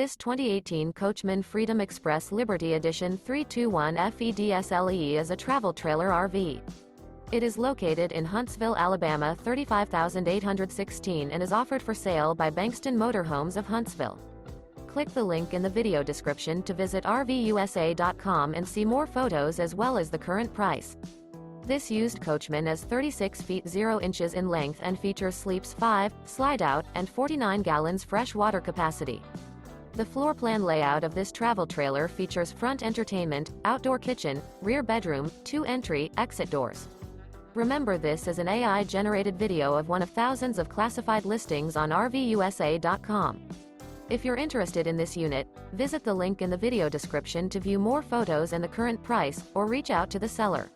This 2018 Coachmen Freedom Express Liberty Edition 321 FEDSLE is a travel trailer RV. It is located in Huntsville, Alabama 35816 and is offered for sale by Bankston Motorhomes of Huntsville. Click the link in the video description to visit RVUSA.com and see more photos as well as the current price. This used Coachman is 36 feet 0 inches in length and features sleeps 5, slide-out, and 49 gallons fresh water capacity. The floor plan layout of this travel trailer features front entertainment, outdoor kitchen, rear bedroom, 2 entry, exit doors. Remember, this is an AI-generated video of one of thousands of classified listings on RVUSA.com. If you're interested in this unit, visit the link in the video description to view more photos and the current price, or reach out to the seller.